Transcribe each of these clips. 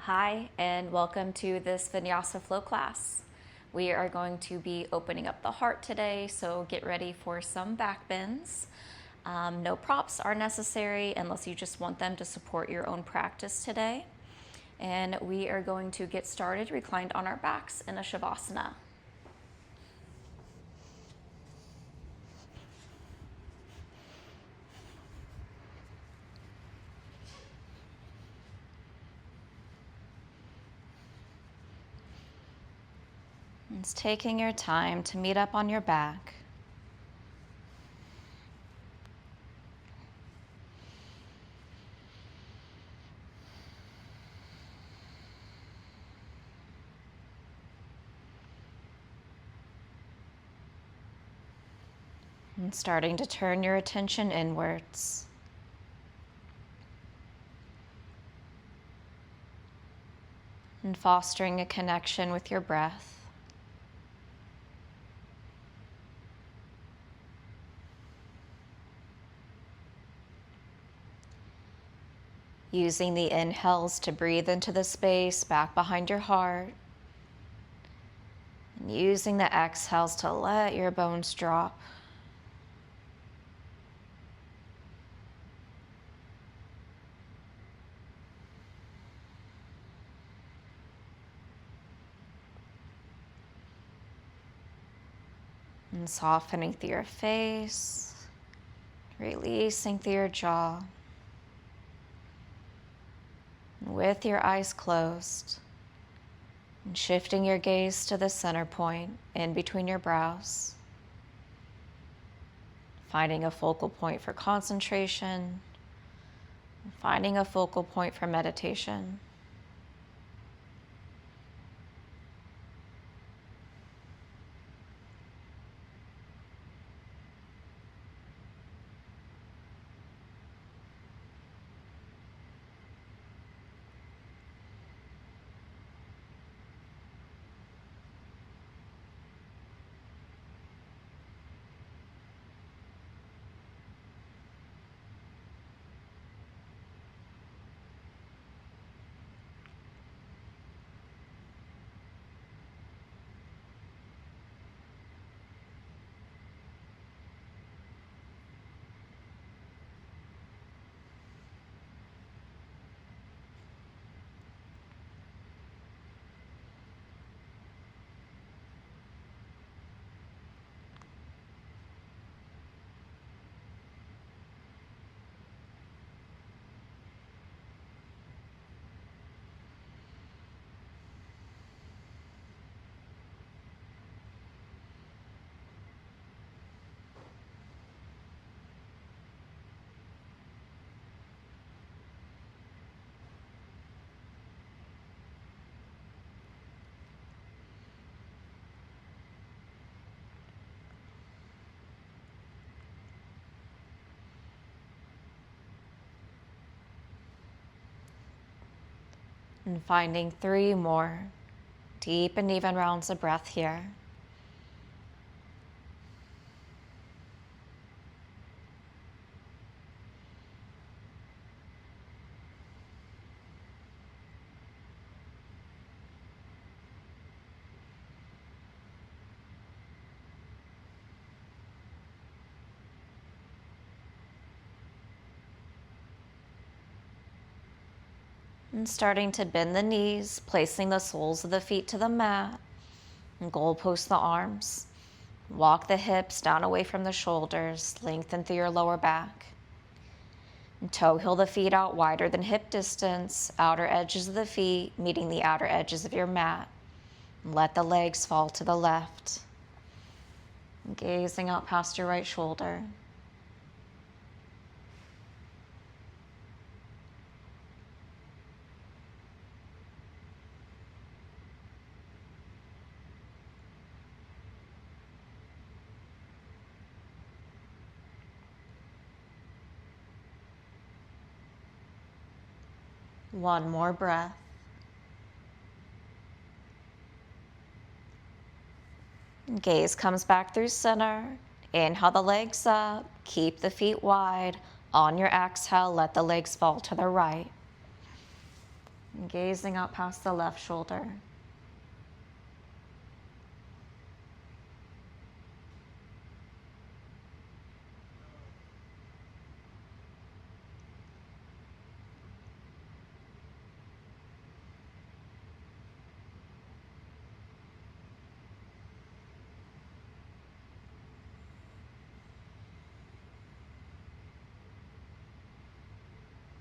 Hi, and welcome to this Vinyasa flow class. We are going to be opening up the heart today, so get ready for some back bends. No props are necessary unless you just want them to support your own practice today. And we are going to get started reclined on our backs in a Shavasana. It's taking your time to meet up on your back. And starting to turn your attention inwards. And fostering a connection with your breath. Using the inhales to breathe into the space back behind your heart. And using the exhales to let your bones drop. And softening through your face, releasing through your jaw. And with your eyes closed, and shifting your gaze to the center point in between your brows. Finding a focal point for concentration, finding a focal point for meditation. And finding 3 more deep and even rounds of breath here. And starting to bend the knees, placing the soles of the feet to the mat, and goalpost the arms. Walk the hips down away from the shoulders, lengthen through your lower back. And toe heel the feet out wider than hip distance, outer edges of the feet meeting the outer edges of your mat. And let the legs fall to the left. And gazing out past your right shoulder. One more breath. Gaze comes back through center. Inhale the legs up. Keep the feet wide. On your exhale, let the legs fall to the right. Gazing up past the left shoulder.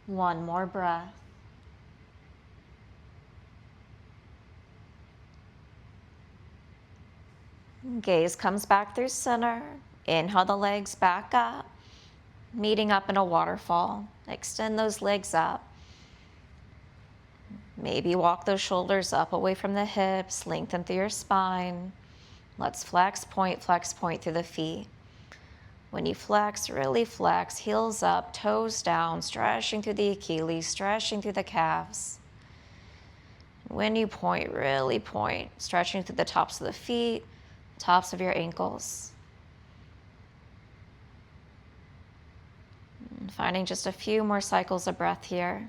One more breath. Gaze comes back through center. Inhale the legs back up, meeting up in a waterfall. Extend those legs up. Maybe walk those shoulders up away from the hips, lengthen through your spine. Let's flex point through the feet. When you flex, really flex, heels up, toes down, stretching through the Achilles, stretching through the calves. When you point, really point, stretching through the tops of the feet, tops of your ankles. And finding just a few more cycles of breath here.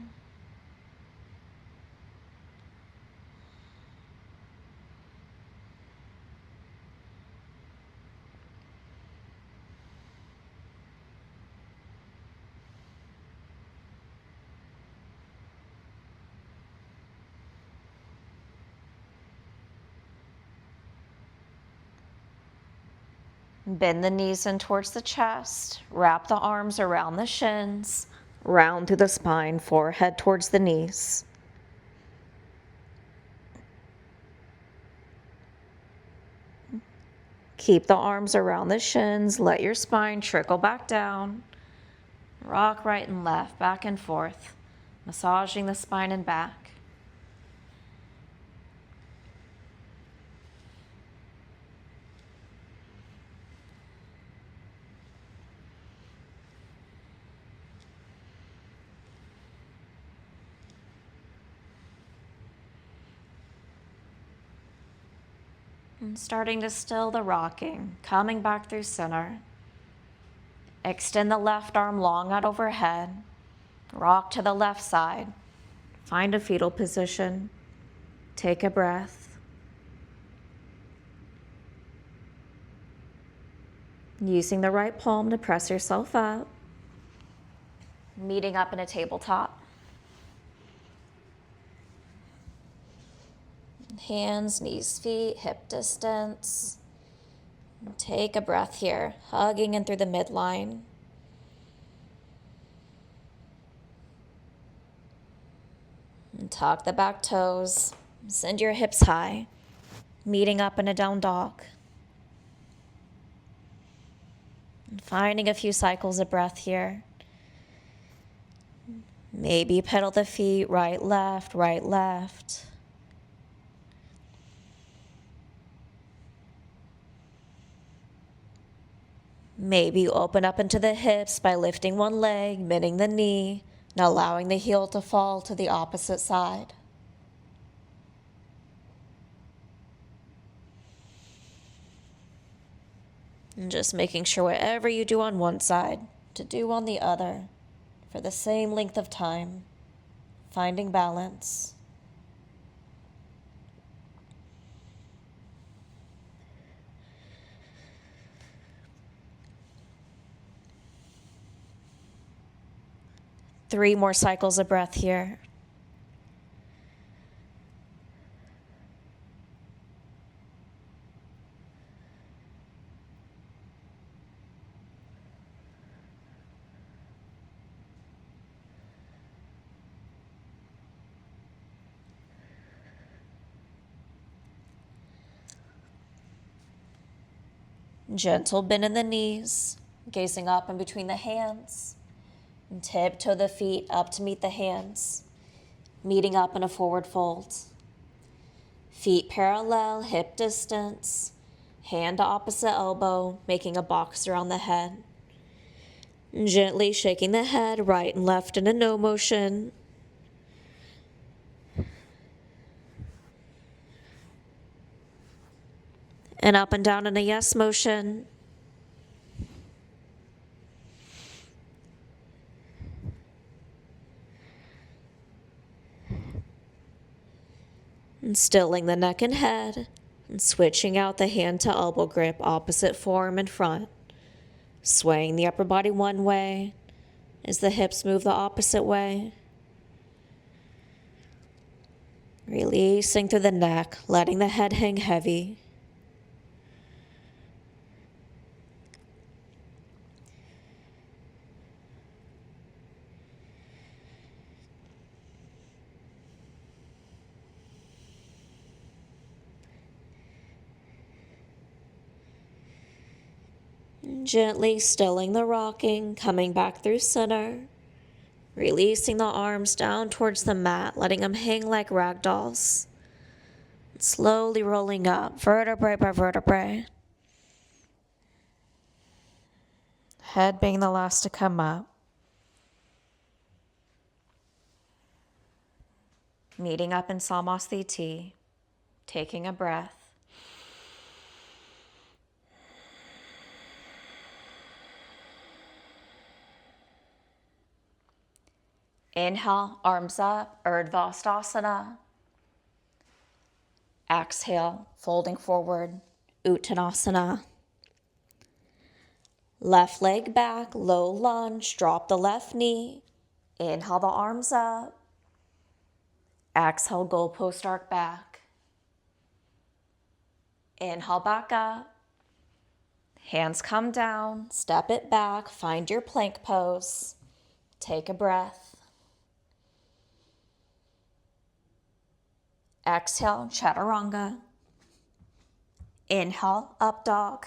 Bend the knees in towards the chest, wrap the arms around the shins, round through the spine, forehead towards the knees. Keep the arms around the shins, let your spine trickle back down. Rock right and left, back and forth, massaging the spine and back. And starting to still the rocking, coming back through center. Extend the left arm long out overhead. Rock to the left side. Find a fetal position. Take a breath. Using the right palm to press yourself up. Meeting up in a tabletop. Hands, knees, feet, hip distance. Take a breath here, hugging in through the midline. And tuck the back toes. Send your hips high. Meeting up in a down dog. And finding a few cycles of breath here. Maybe pedal the feet right, left, right, left. Maybe open up into the hips by lifting one leg, bending the knee, and allowing the heel to fall to the opposite side. And just making sure whatever you do on one side, to do on the other, for the same length of time, finding balance. Three more cycles of breath here. Gentle bend in the knees, gazing up in between the hands. And tiptoe the feet up to meet the hands, meeting up in a forward fold. Feet parallel, hip distance, hand to opposite elbow, making a box around the head. Gently shaking the head right and left in a no motion. And up and down in a yes motion. And stilling the neck and head, and switching out the hand to elbow grip, opposite forearm in front. Swaying the upper body one way as the hips move the opposite way. Releasing through the neck, letting the head hang heavy. Gently stilling the rocking, coming back through center. Releasing the arms down towards the mat, letting them hang like rag dolls. Slowly rolling up, vertebrae by vertebrae. Head being the last to come up. Meeting up in Samasthiti, taking a breath. Inhale, arms up, Urdhva. Exhale, folding forward, Uttanasana. Left leg back, low lunge, drop the left knee. Inhale the arms up. Exhale, goalpost arc back. Inhale back up. Hands come down, step it back, find your plank pose. Take a breath. Exhale, chaturanga. Inhale, up dog.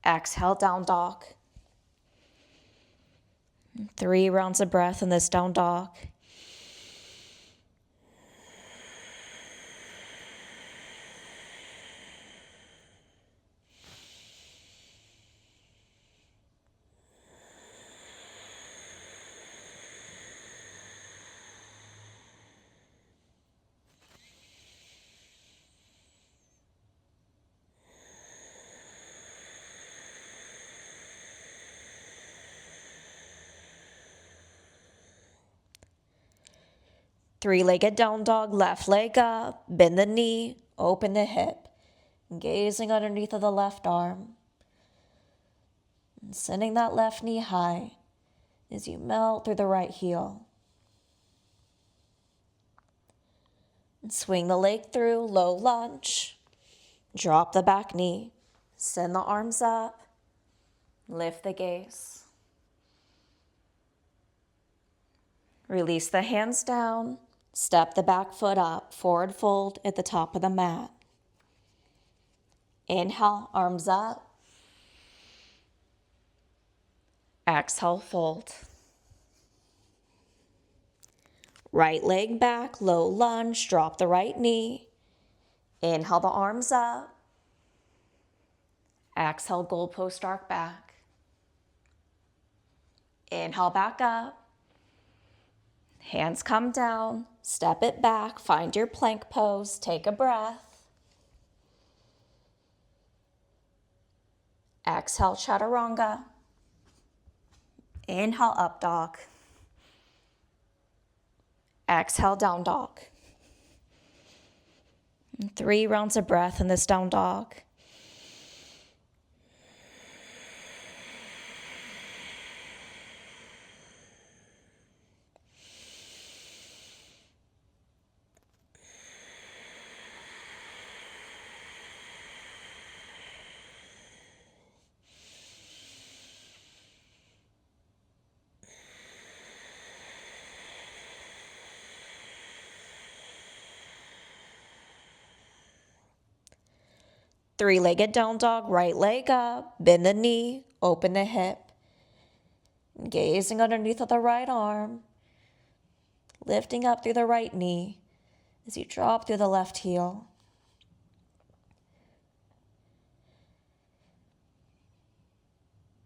Exhale, down dog. 3 rounds of breath in this down dog. Three-legged down dog, left leg up, bend the knee, open the hip, gazing underneath of the left arm. And sending that left knee high as you melt through the right heel. And swing the leg through, low lunge, drop the back knee, send the arms up, lift the gaze. Release the hands down. Step the back foot up, forward fold at the top of the mat. Inhale, arms up. Exhale, fold. Right leg back, low lunge, drop the right knee. Inhale the arms up. Exhale, goalpost arc back. Inhale back up. Hands come down, step it back, find your plank pose, take a breath. Exhale, chaturanga. Inhale, up dog. Exhale, down dog. 3 rounds of breath in this down dog. Three-legged down dog, right leg up, bend the knee, open the hip. Gazing underneath of the right arm, lifting up through the right knee as you drop through the left heel.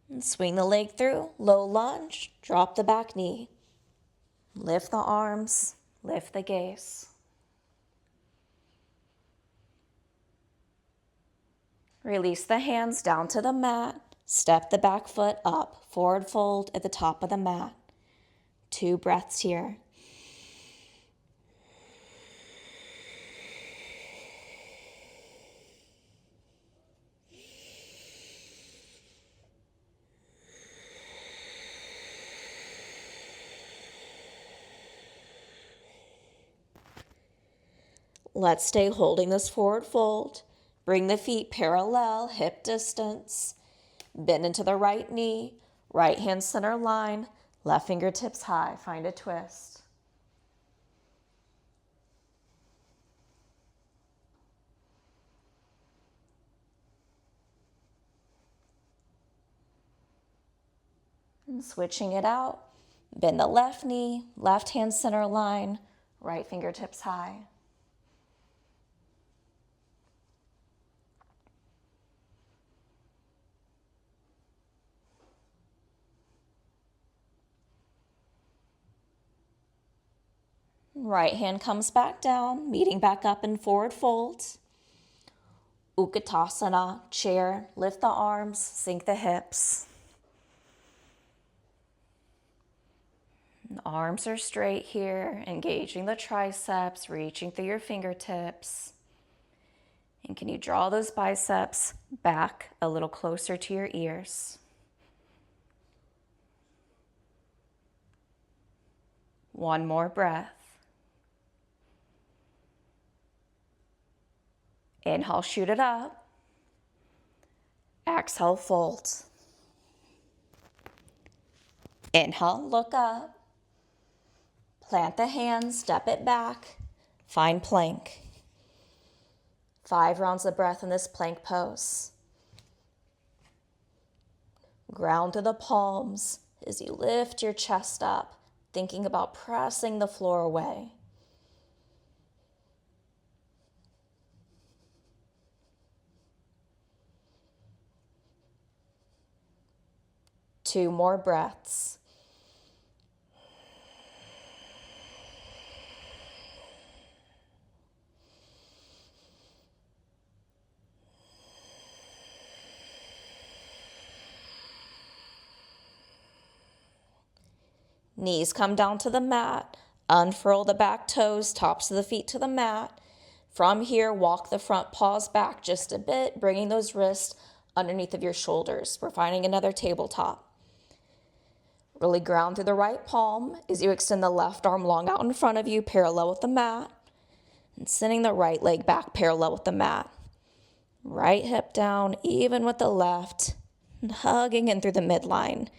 And swing the leg through, low lunge, drop the back knee. Lift the arms, lift the gaze. Release the hands down to the mat. Step the back foot up, forward fold at the top of the mat. 2 breaths here. Let's stay holding this forward fold. Bring the feet parallel, hip distance. Bend into the right knee, right hand center line, left fingertips high. Find a twist. And switching it out, bend the left knee, left hand center line, right fingertips high. Right hand comes back down, meeting back up in forward fold. Utkatasana, chair, lift the arms, sink the hips. Arms are straight here, engaging the triceps, reaching through your fingertips. And can you draw those biceps back a little closer to your ears? One more breath. Inhale, shoot it up. Exhale, fold. Inhale, look up. Plant the hands, step it back. Find plank. 5 rounds of breath in this plank pose. Ground to the palms as you lift your chest up, thinking about pressing the floor away. Two more breaths. Knees come down to the mat. Unfurl the back toes, tops of the feet to the mat. From here, walk the front paws back just a bit, bringing those wrists underneath of your shoulders. We're finding another tabletop. Really ground through the right palm as you extend the left arm long out in front of you, parallel with the mat. And sending the right leg back parallel with the mat. Right hip down, even with the left. And hugging in through the midline.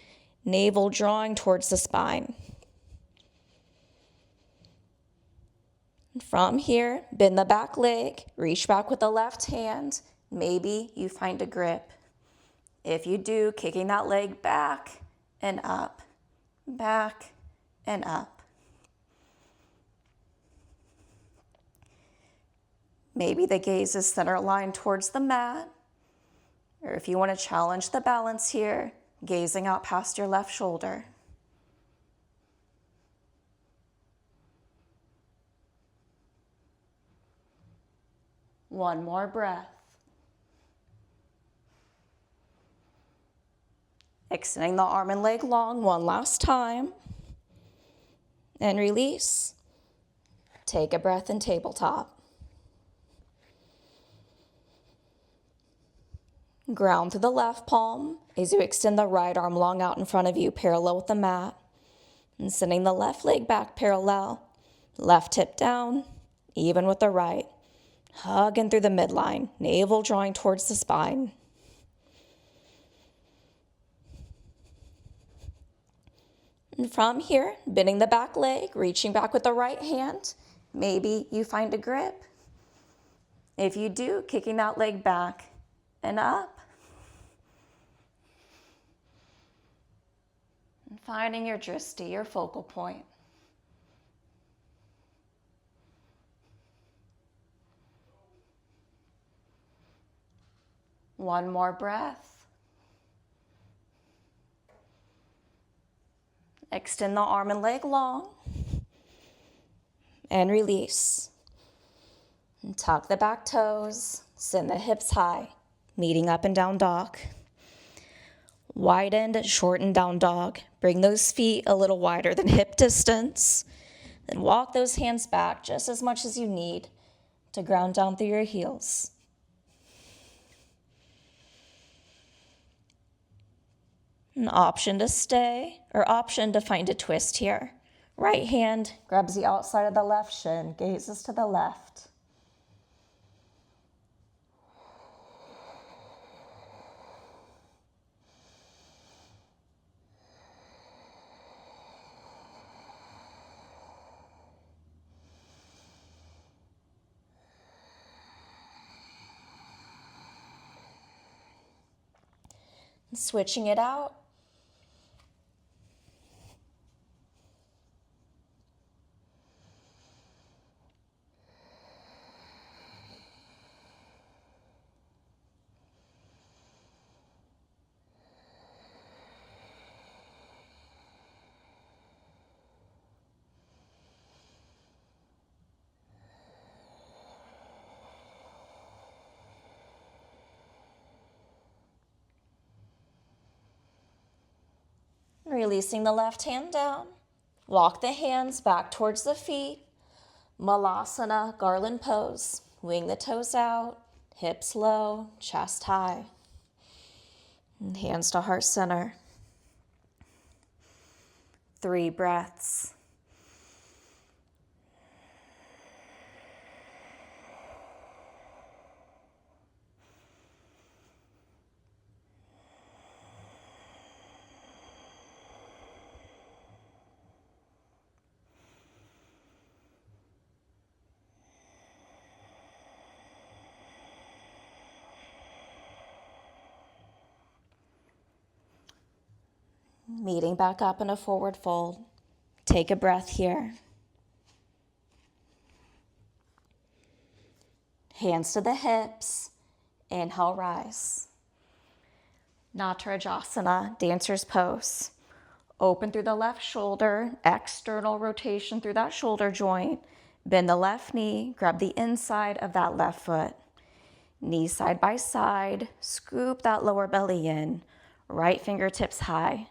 Navel drawing towards the spine. And from here, bend the back leg, reach back with the left hand. Maybe you find a grip. If you do, kicking that leg back and up, back and up. Maybe the gaze is center aligned towards the mat. Or if you want to challenge the balance here, gazing out past your left shoulder. One more breath. Extending the arm and leg long one last time. And release. Take a breath in tabletop. Ground to the left palm as you extend the right arm long out in front of you, parallel with the mat. And sending the left leg back parallel. Left hip down, even with the right. Hugging through the midline, navel drawing towards the spine. And from here, bending the back leg, reaching back with the right hand. Maybe you find a grip. If you do, kicking that leg back and up. And finding your drishti, your focal point. One more breath. Extend the arm and leg long. And release. And tuck the back toes. Send the hips high. Meeting up and down dog. Widen, shorten down dog. Bring those feet a little wider than hip distance. Then walk those hands back just as much as you need to ground down through your heels. An option to stay or option to find a twist here. Right hand grabs the outside of the left shin, gazes to the left. Switching it out. Releasing the left hand down. Walk the hands back towards the feet. Malasana, garland pose. Wing the toes out, hips low, chest high. And hands to heart center. 3 breaths. Meeting back up in a forward fold. Take a breath here. Hands to the hips. Inhale, rise. Natarajasana, dancer's pose. Open through the left shoulder, external rotation through that shoulder joint. Bend the left knee, grab the inside of that left foot. Knees side by side, scoop that lower belly in. Right fingertips high.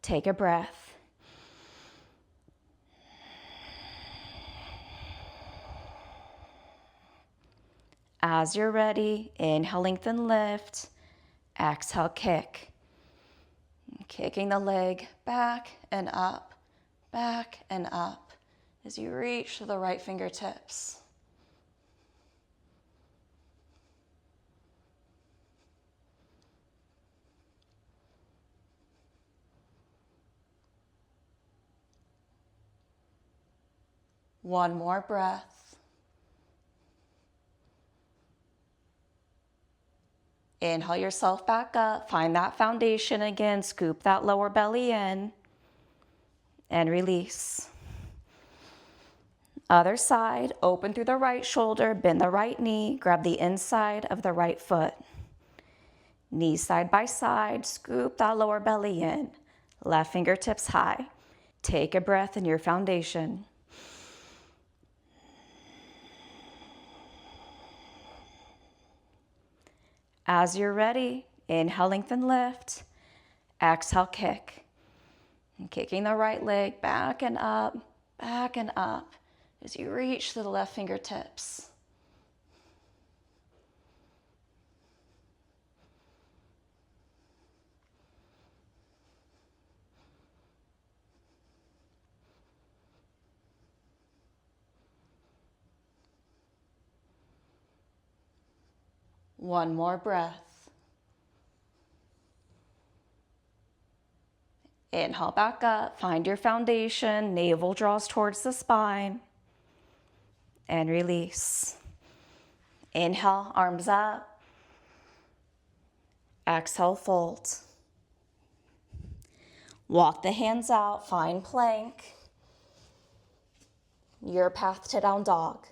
Take a breath. As you're ready, inhale, lengthen, lift. Exhale, kick. Kicking the leg back and up as you reach to the right fingertips. One more breath. Inhale yourself back up. Find that foundation again. Scoop that lower belly in. And release. Other side. Open through the right shoulder. Bend the right knee. Grab the inside of the right foot. Knees side by side. Scoop that lower belly in. Left fingertips high. Take a breath in your foundation. As you're ready, inhale, lengthen, lift. Exhale, kick. And kicking the right leg back and up as you reach to the left fingertips. One more breath. Inhale back up, find your foundation, navel draws towards the spine, and release. Inhale, arms up. Exhale, fold. Walk the hands out, find plank. Your path to down dog.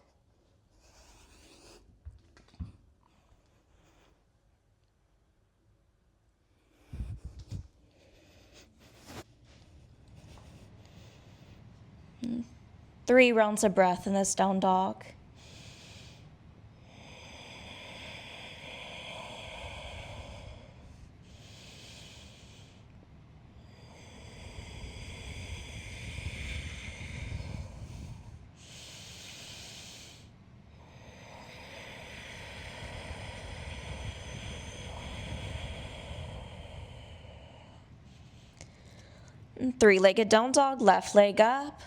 Three rounds of breath in this down dog. Three-legged down dog, left leg up.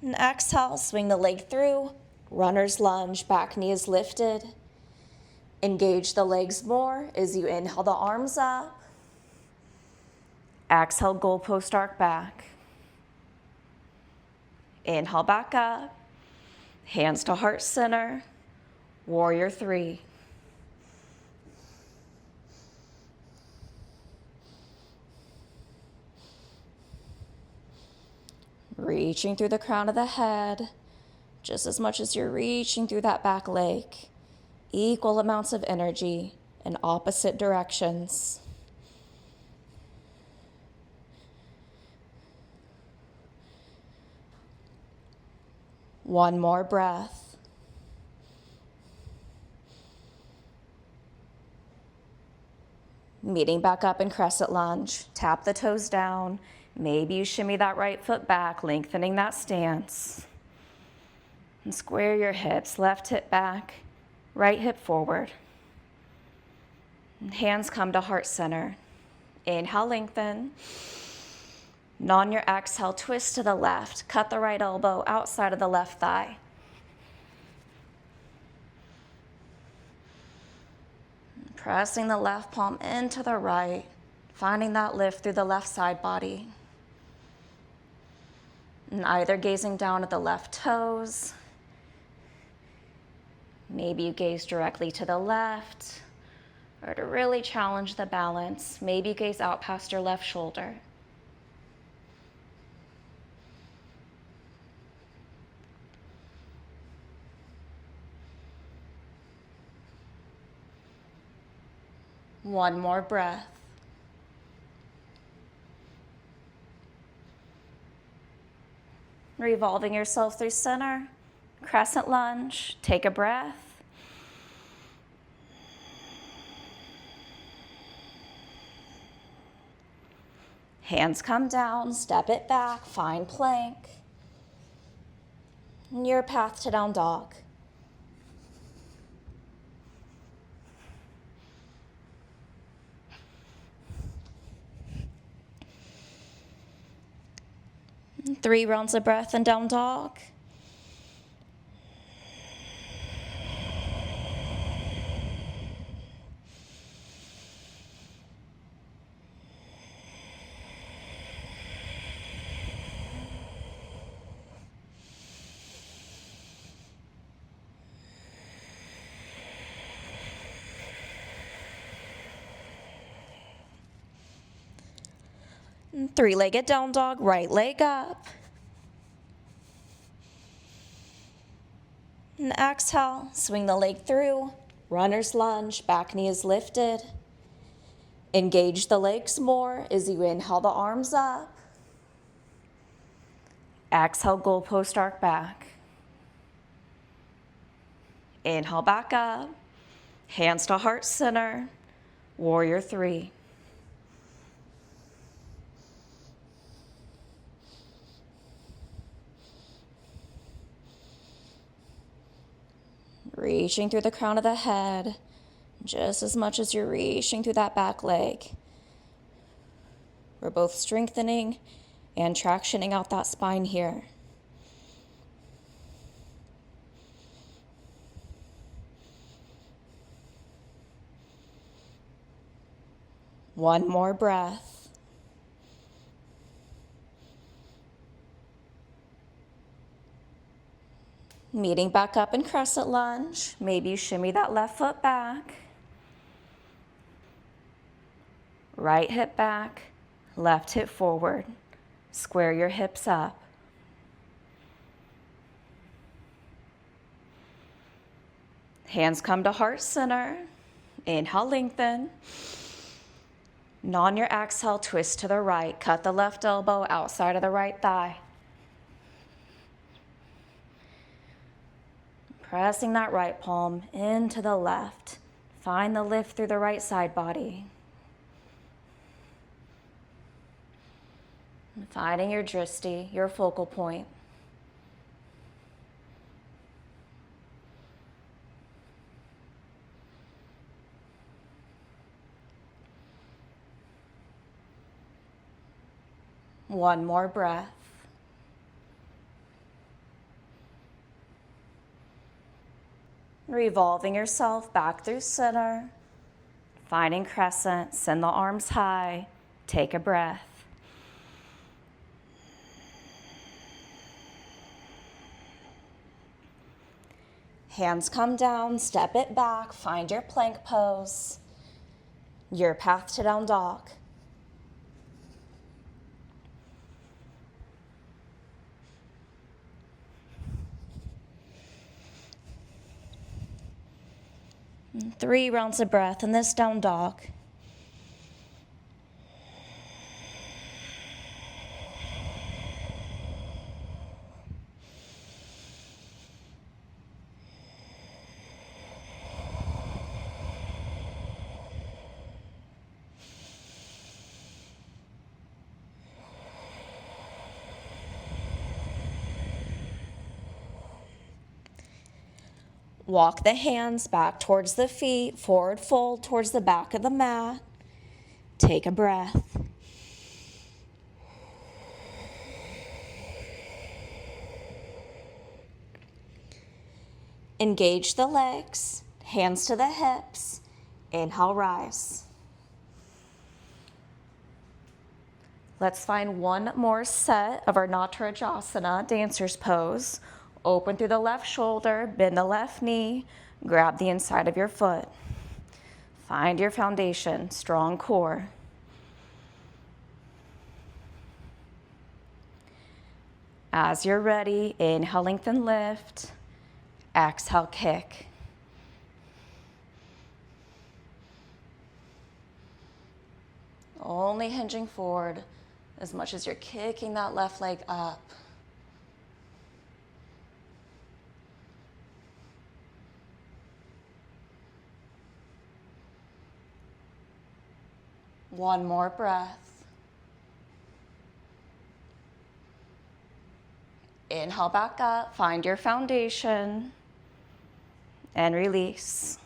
And exhale, swing the leg through. Runner's lunge, back knee is lifted. Engage the legs more as you inhale the arms up. Exhale, goalpost arc back. Inhale back up. Hands to heart center. Warrior 3. Reaching through the crown of the head, just as much as you're reaching through that back leg. Equal amounts of energy in opposite directions. One more breath. Meeting back up in crescent lunge. Tap the toes down. Maybe you shimmy that right foot back, lengthening that stance. And square your hips, left hip back, right hip forward. And hands come to heart center. Inhale, lengthen. And on your exhale, twist to the left. Cut the right elbow outside of the left thigh. Pressing the left palm into the right, finding that lift through the left side body. And either gazing down at the left toes, maybe you gaze directly to the left, or to really challenge the balance, maybe gaze out past your left shoulder. One more breath. Revolving yourself through center, crescent lunge, take a breath. Hands come down, step it back, find plank. And your path to down dog. And 3 rounds of breath in down dog. And 3-legged down dog, right leg up. And exhale, swing the leg through, runner's lunge, back knee is lifted. Engage the legs more as you inhale the arms up. Exhale, goalpost arc back. Inhale back up, hands to heart center, warrior 3. Reaching through the crown of the head, just as much as you're reaching through that back leg. We're both strengthening and tractioning out that spine here. One more breath. Meeting back up in crescent lunge. Maybe you shimmy that left foot back. Right hip back, left hip forward. Square your hips up. Hands come to heart center. Inhale, lengthen. And on your exhale, twist to the right. Cut the left elbow outside of the right thigh. Pressing that right palm into the left. Find the lift through the right side body. And finding your drishti, your focal point. One more breath. Revolving yourself back through center. Finding crescent, send the arms high. Take a breath. Hands come down, step it back, find your plank pose. Your path to down dog. 3 rounds of breath in this down dog. Walk the hands back towards the feet, forward fold towards the back of the mat. Take a breath. Engage the legs, hands to the hips. Inhale, rise. Let's find one more set of our Natarajasana, dancer's pose. Open through the left shoulder, bend the left knee, grab the inside of your foot. Find your foundation, strong core. As you're ready, inhale, lengthen, lift. Exhale, kick. Only hinging forward as much as you're kicking that left leg up. One more breath. Inhale back up, find your foundation, and release.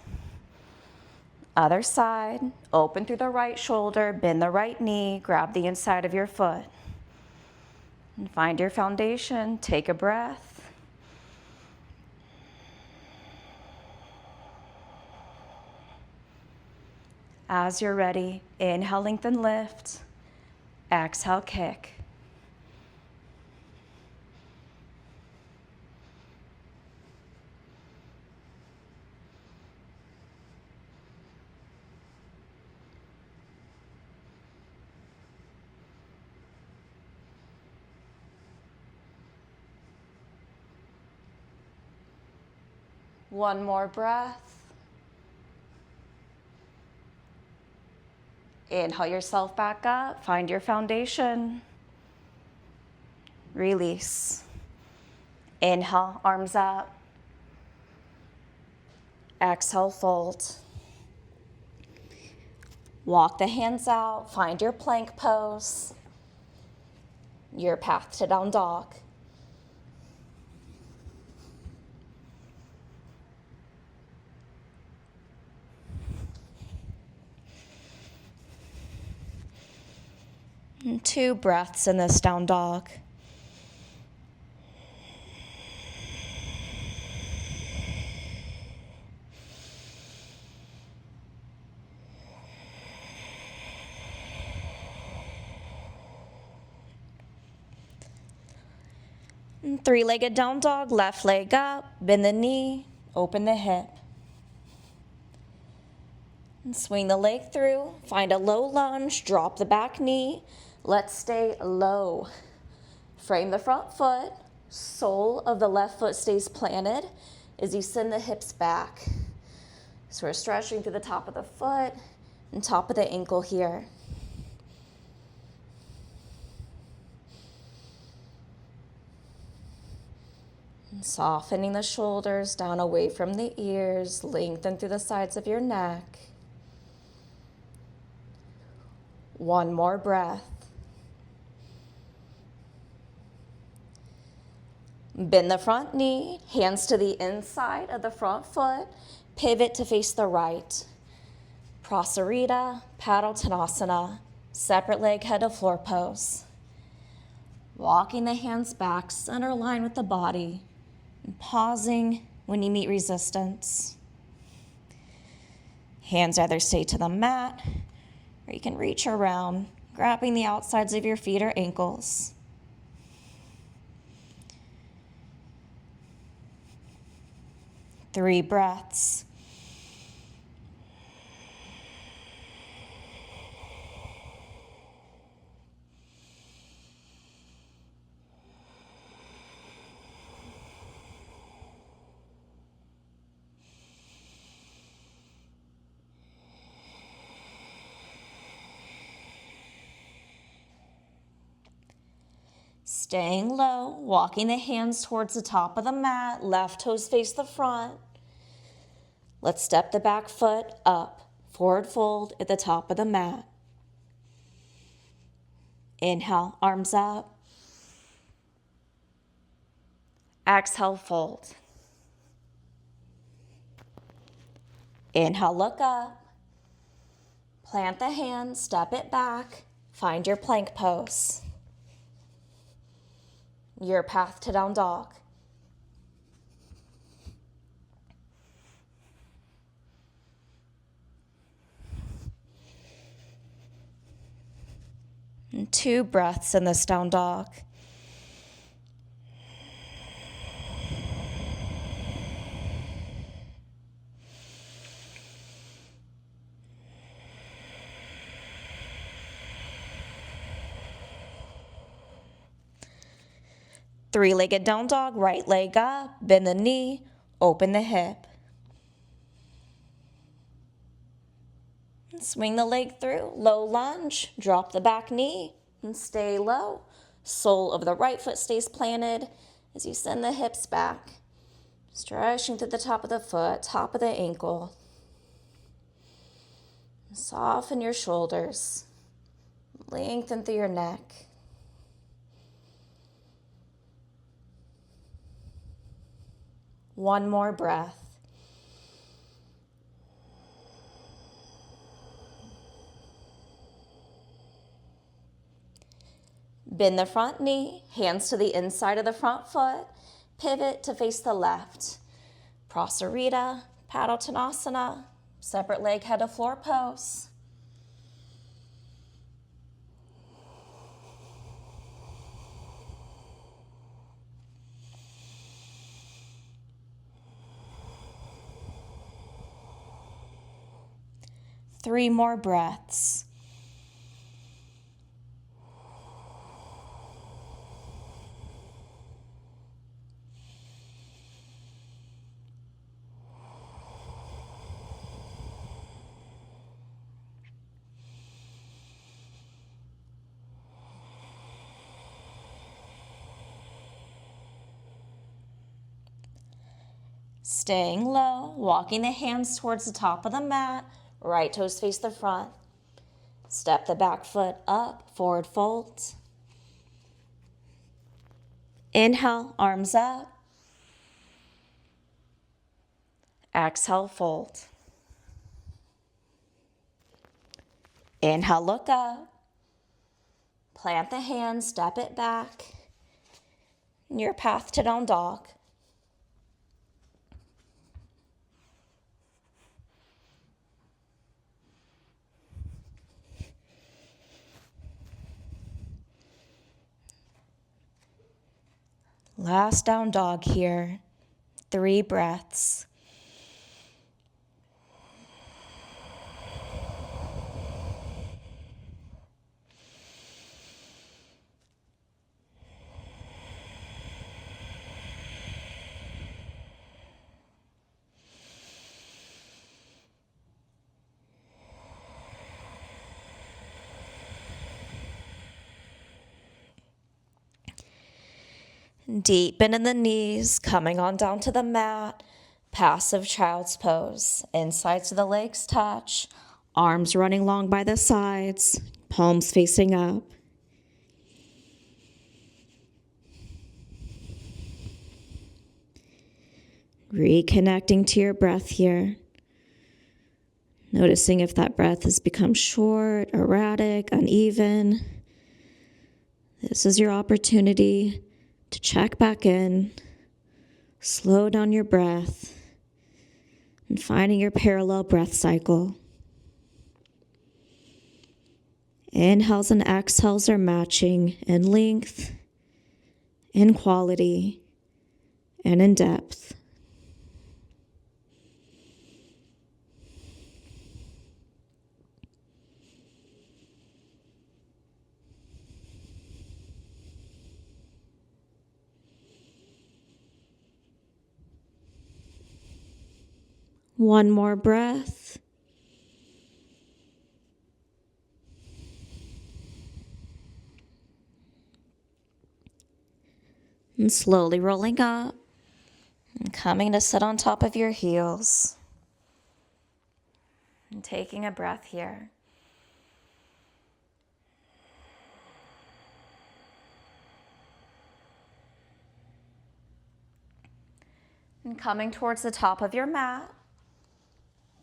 Other side, open through the right shoulder, bend the right knee, grab the inside of your foot. And find your foundation, take a breath. As you're ready, inhale, lengthen, lift. Exhale, kick. One more breath. Inhale yourself back up, find your foundation. Release. Inhale, arms up. Exhale, fold. Walk the hands out, find your plank pose, your path to down dog. And 2 breaths in this down dog. And 3-legged down dog, left leg up, bend the knee, open the hip. And swing the leg through, find a low lunge, drop the back knee. Let's stay low. Frame the front foot, sole of the left foot stays planted as you send the hips back. So we're stretching through the top of the foot and top of the ankle here. And softening the shoulders down away from the ears, lengthen through the sides of your neck. One more breath. Bend the front knee, hands to the inside of the front foot, pivot to face the right. Prasarita, Padottanasana, separate leg head to floor pose. Walking the hands back, center line with the body, and pausing when you meet resistance. Hands either stay to the mat, or you can reach around, grabbing the outsides of your feet or ankles. Three breaths. Staying low, walking the hands towards the top of the mat, left toes face the front. Let's step the back foot up, forward fold at the top of the mat. Inhale, arms up. Exhale, fold. Inhale, look up. Plant the hands, step it back. Find your plank pose. Your path to down dog. And 2 breaths in this down dog. Three-legged down dog, right leg up, bend the knee, open the hip. Swing the leg through, low lunge, drop the back knee, and stay low. Sole of the right foot stays planted as you send the hips back. Stretching through the top of the foot, top of the ankle. Soften your shoulders. Lengthen through your neck. One more breath. Bend the front knee, hands to the inside of the front foot. Pivot to face the left. Prasarita, Padottanasana, separate leg head to floor pose. Three more breaths. Staying low, walking the hands towards the top of the mat, right toes face the front. Step the back foot up, forward fold. Inhale, arms up. Exhale, fold. Inhale, look up. Plant the hands, step it back. Your path to down dog. Last down dog here. 3 breaths. Deep bend in the knees, coming on down to the mat. Passive child's pose. Insides of the legs touch. Arms running long by the sides. Palms facing up. Reconnecting to your breath here. Noticing if that breath has become short, erratic, uneven. This is your opportunity to check back in, slow down your breath, and finding your parallel breath cycle. Inhales and exhales are matching in length, in quality, and in depth. One more breath. And slowly rolling up and coming to sit on top of your heels. And taking a breath here. And coming towards the top of your mat.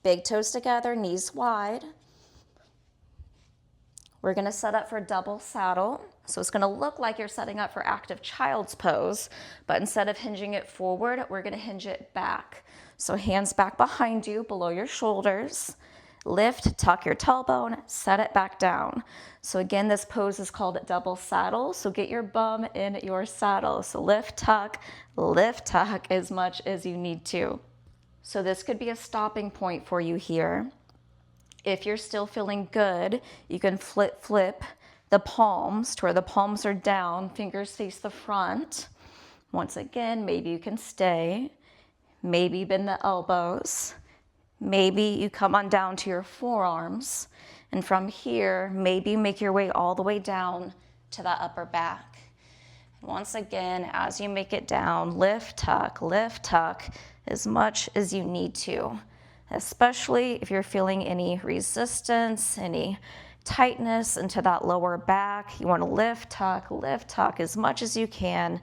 Big toes together, knees wide. We're going to set up for double saddle. So it's going to look like you're setting up for active child's pose, but instead of hinging it forward, we're going to hinge it back. So hands back behind you, below your shoulders. Lift, tuck your tailbone, set it back down. So again, this pose is called double saddle. So get your bum in your saddle. So lift, tuck as much as you need to. So this could be a stopping point for you here. If you're still feeling good, you can flip the palms to where the palms are down, fingers face the front. Once again, maybe you can stay. Maybe bend the elbows. Maybe you come on down to your forearms. And from here, maybe you make your way all the way down to the upper back. Once again, as you make it down, lift, tuck as much as you need to. Especially if you're feeling any resistance, any tightness into that lower back. You want to lift, tuck as much as you can.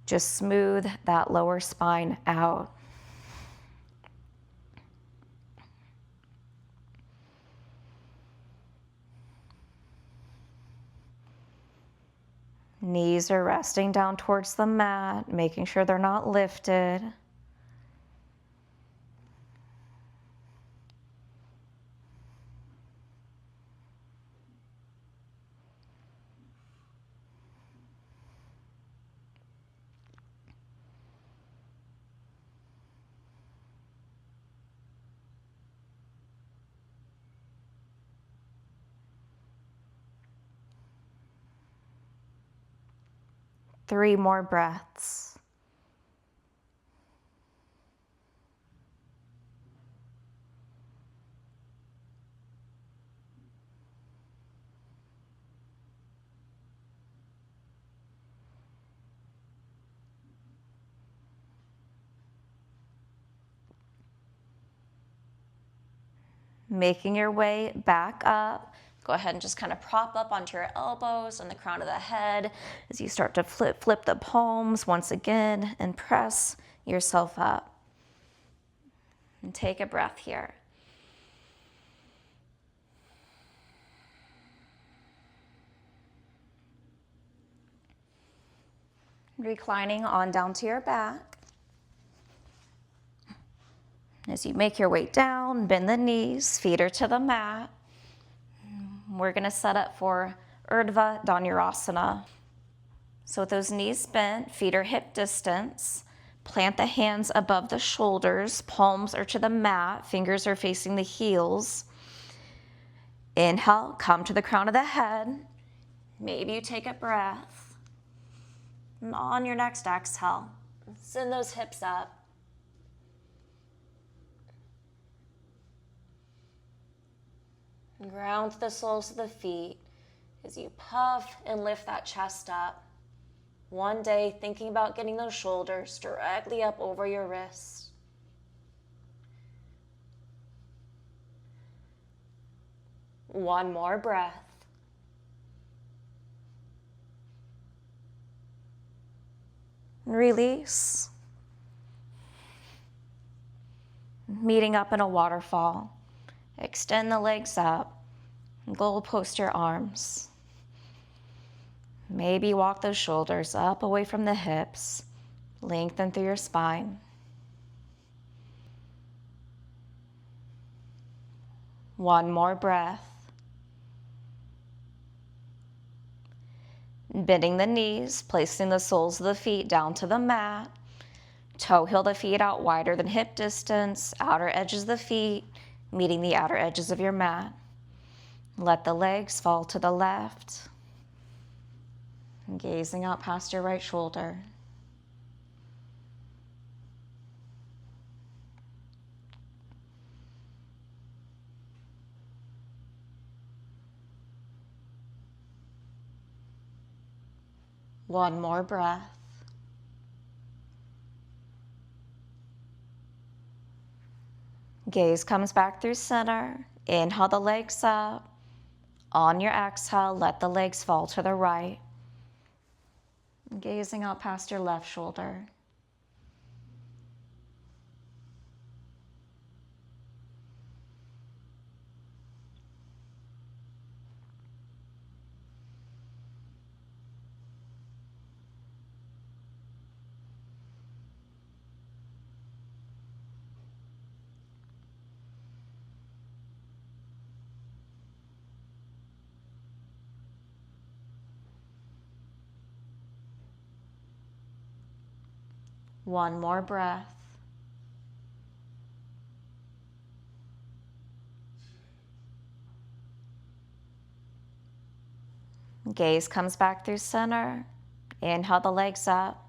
Just smooth that lower spine out. Knees are resting down towards the mat, making sure they're not lifted. Three more breaths. Making your way back up. Go ahead and just kind of prop up onto your elbows and the crown of the head as you start to flip the palms once again and press yourself up. And take a breath here. Reclining on down to your back. As you make your way down, bend the knees, feet are to the mat. We're going to set up for Urdhva Dhanurasana. So with those knees bent, feet are hip distance. Plant the hands above the shoulders, palms are to the mat, fingers are facing the heels. Inhale, come to the crown of the head. Maybe you take a breath. And on your next exhale, send those hips up. Ground the soles of the feet as you puff and lift that chest up. One day, thinking about getting those shoulders directly up over your wrists. One more breath. Release. Meeting up in a waterfall. Extend the legs up. Goal post your arms. Maybe walk those shoulders up away from the hips. Lengthen through your spine. One more breath. Bending the knees, placing the soles of the feet down to the mat. Toe heel the feet out wider than hip distance. Outer edges of the feet meeting the outer edges of your mat. Let the legs fall to the left. Gazing out past your right shoulder. One more breath. Gaze comes back through center. Inhale the legs up. On your exhale, let the legs fall to the right. Gazing out past your left shoulder. One more breath. Gaze comes back through center. Inhale the legs up.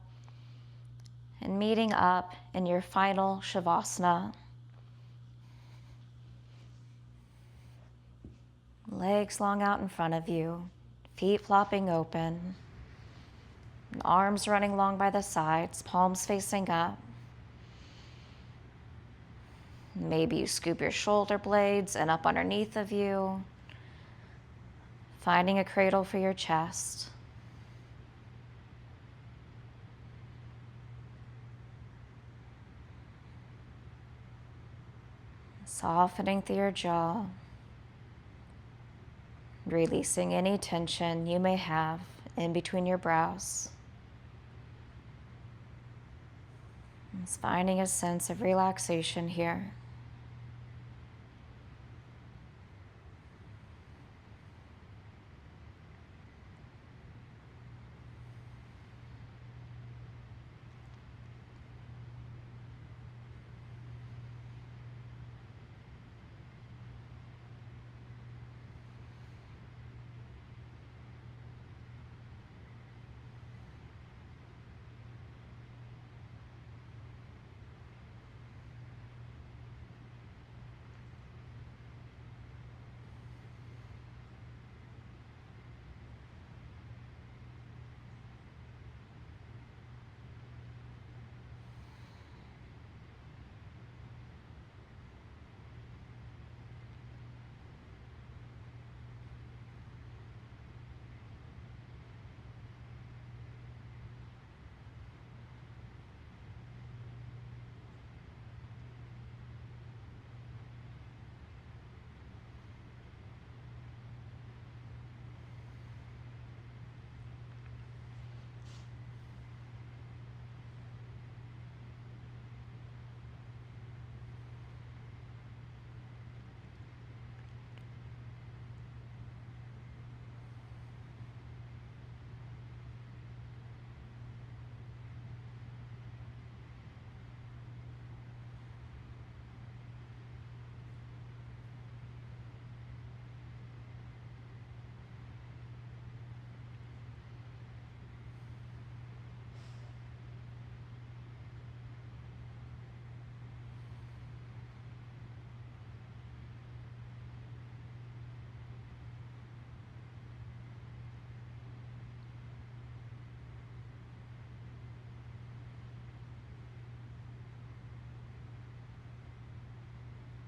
And meeting up in your final Shavasana. Legs long out in front of you. Feet flopping open. Arms running long by the sides, palms facing up. Maybe you scoop your shoulder blades and up underneath of you, finding a cradle for your chest. Softening through your jaw, releasing any tension you may have in between your brows. Just finding a sense of relaxation here.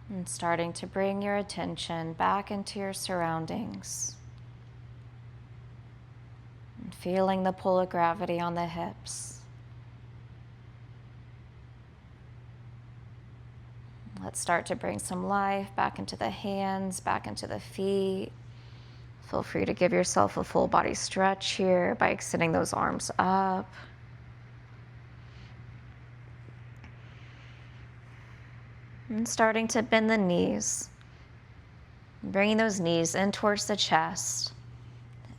And starting to bring your attention back into your surroundings. And feeling the pull of gravity on the hips. Let's start to bring some life back into the hands, back into the feet. Feel free to give yourself a full body stretch here by extending those arms up. And starting to bend the knees. Bringing those knees in towards the chest.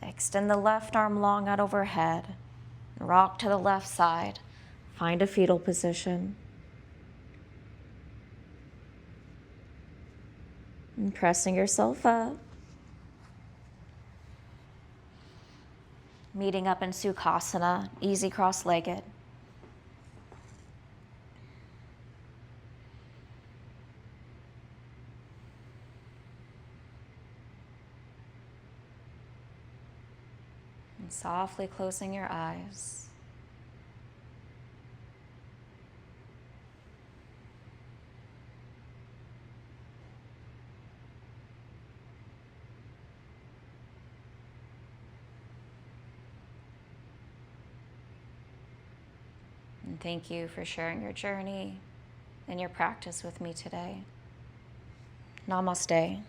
Extend the left arm long out overhead. Rock to the left side. Find a fetal position. And pressing yourself up. Meeting up in Sukhasana, easy cross-legged. And softly closing your eyes. And thank you for sharing your journey and your practice with me today. Namaste.